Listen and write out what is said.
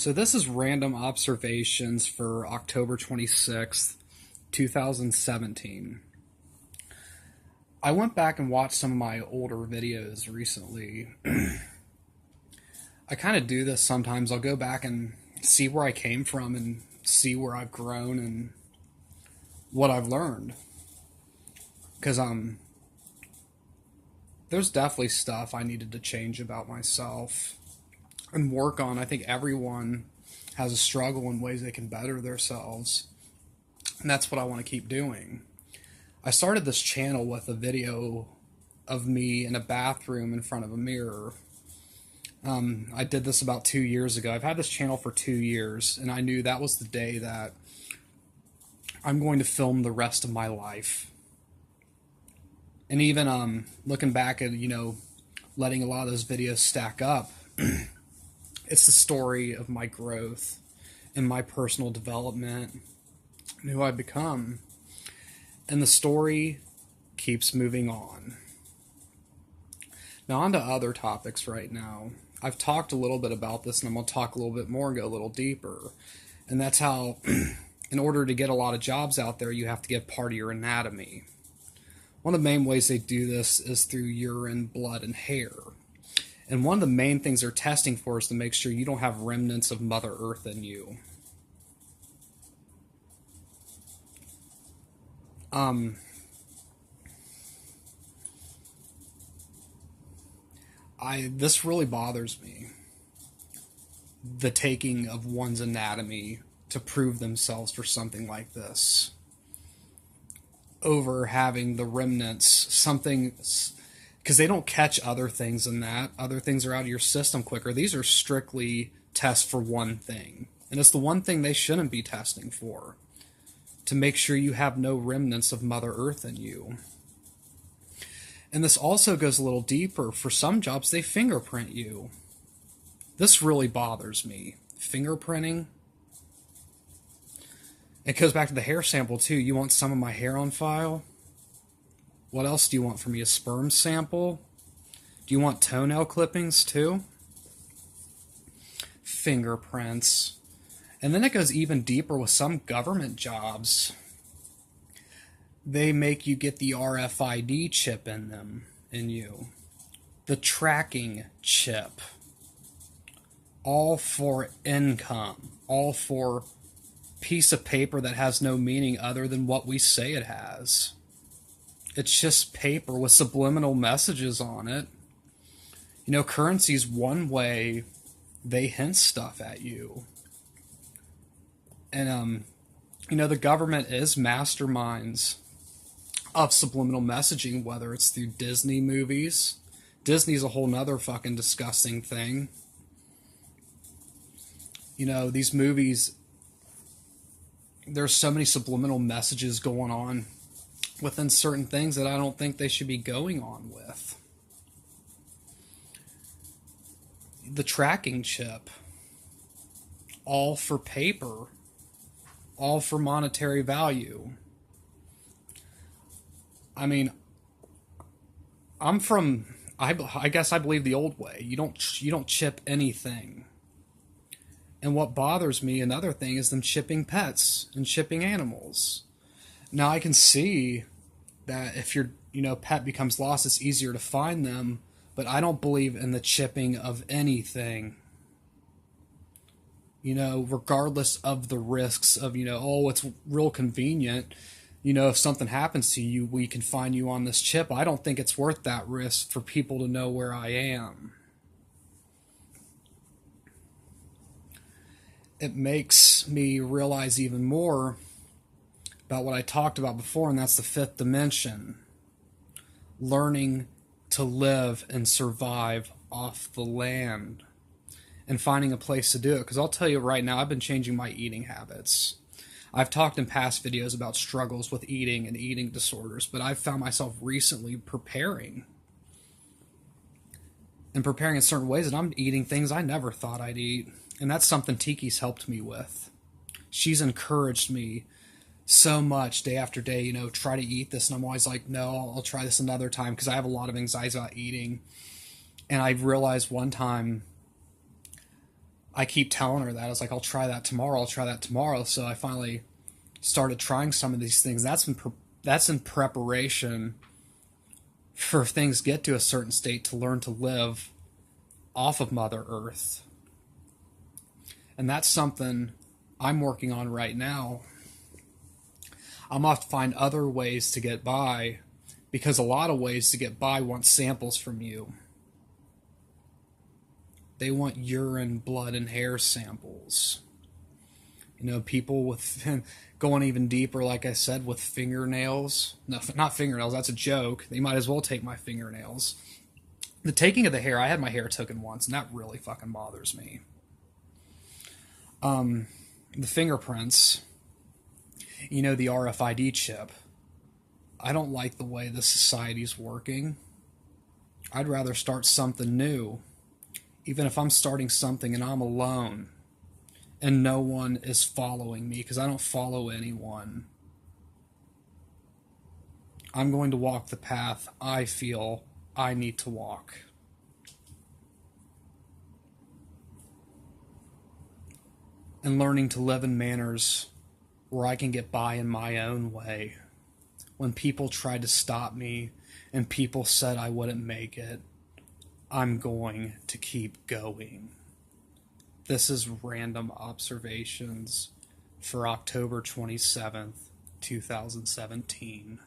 So this is random observations for October 26th, 2017. I went back and watched some of my older videos recently. I kind of do this sometimes. I'll go back and see where I came from and see where I've grown and what I've learned. Because there's definitely stuff I needed to change about myself and work on. I think everyone has a struggle in ways they can better themselves. And that's what I want to keep doing. I started this channel with a video of me in a bathroom in front of a mirror. I did this about 2 years ago. I've had this channel for 2 years, and I knew that was the day that I'm going to film the rest of my life. And even looking back at, letting a lot of those videos stack up, it's the story of my growth and my personal development and who I've become. And the story keeps moving on. Now on to other topics right now. I've talked a little bit about this, and I'm going to talk a little bit more and go a little deeper. And that's how, in order to get a lot of jobs out there, you have to give part of your anatomy. One of the main ways they do this is through urine, blood, and hair. And one of the main things they're testing for is to make sure you don't have remnants of Mother Earth in you. This really bothers me. The taking of one's anatomy to prove themselves for something like this. Over having the remnants, something, because they don't catch other things in that. Other things are out of your system quicker. These are strictly tests for one thing. And it's the one thing they shouldn't be testing for. To make sure you have no remnants of Mother Earth in you. And this also goes a little deeper. For some jobs, they fingerprint you. This really bothers me. Fingerprinting. It goes back to the hair sample, too. You want some of my hair on file? What else do you want from me? A sperm sample? Do you want toenail clippings, too? Fingerprints. And then it goes even deeper with some government jobs. They make you get the RFID chip in you. The tracking chip. All for income. All for piece of paper that has no meaning other than what we say it has. It's just paper with subliminal messages on it. Currency's one way they hint stuff at you. And, the government is masterminds of subliminal messaging, whether it's through Disney movies. Disney's a whole nother fucking disgusting thing. These movies, there's so many subliminal messages going on within certain things that I don't think they should be going on with. The tracking chip. All for paper. All for monetary value. I mean, I guess I believe the old way. You don't chip anything. And what bothers me, another thing, is them chipping pets and chipping animals. Now I can see that if your pet becomes lost, it's easier to find them, but I don't believe in the chipping of anything. Regardless of the risks of, it's real convenient. If something happens to you, we can find you on this chip. I don't think it's worth that risk for people to know where I am. It makes me realize even more about what I talked about before, and that's the fifth dimension. Learning to live and survive off the land. And finding a place to do it. Because I'll tell you right now, I've been changing my eating habits. I've talked in past videos about struggles with eating and eating disorders, but I've found myself recently preparing. And preparing in certain ways, and I'm eating things I never thought I'd eat. And that's something Tiki's helped me with. She's encouraged me so much day after day, try to eat this. And I'm always like, no, I'll try this another time, because I have a lot of anxiety about eating. And I realized one time, I keep telling her that. I was like, I'll try that tomorrow. I'll try that tomorrow. So I finally started trying some of these things. That's in preparation for things get to a certain state to learn to live off of Mother Earth. And that's something I'm working on right now. I'm off to find other ways to get by, because a lot of ways to get by want samples from you. They want urine, blood, and hair samples. You know, people with going even deeper, like I said, with fingernails. No, not fingernails, that's a joke. They might as well take my fingernails. The taking of the hair, I had my hair taken once, and that really fucking bothers me. The fingerprints, you know, the RFID chip. I don't like the way the society's working. I'd rather start something new, even if I'm starting something and I'm alone and no one is following me, because I don't follow anyone. I'm going to walk the path I feel I need to walk. And learning to live in manners where I can get by in my own way. When people tried to stop me and people said I wouldn't make it, I'm going to keep going. This is Random Observations for October 27th, 2017.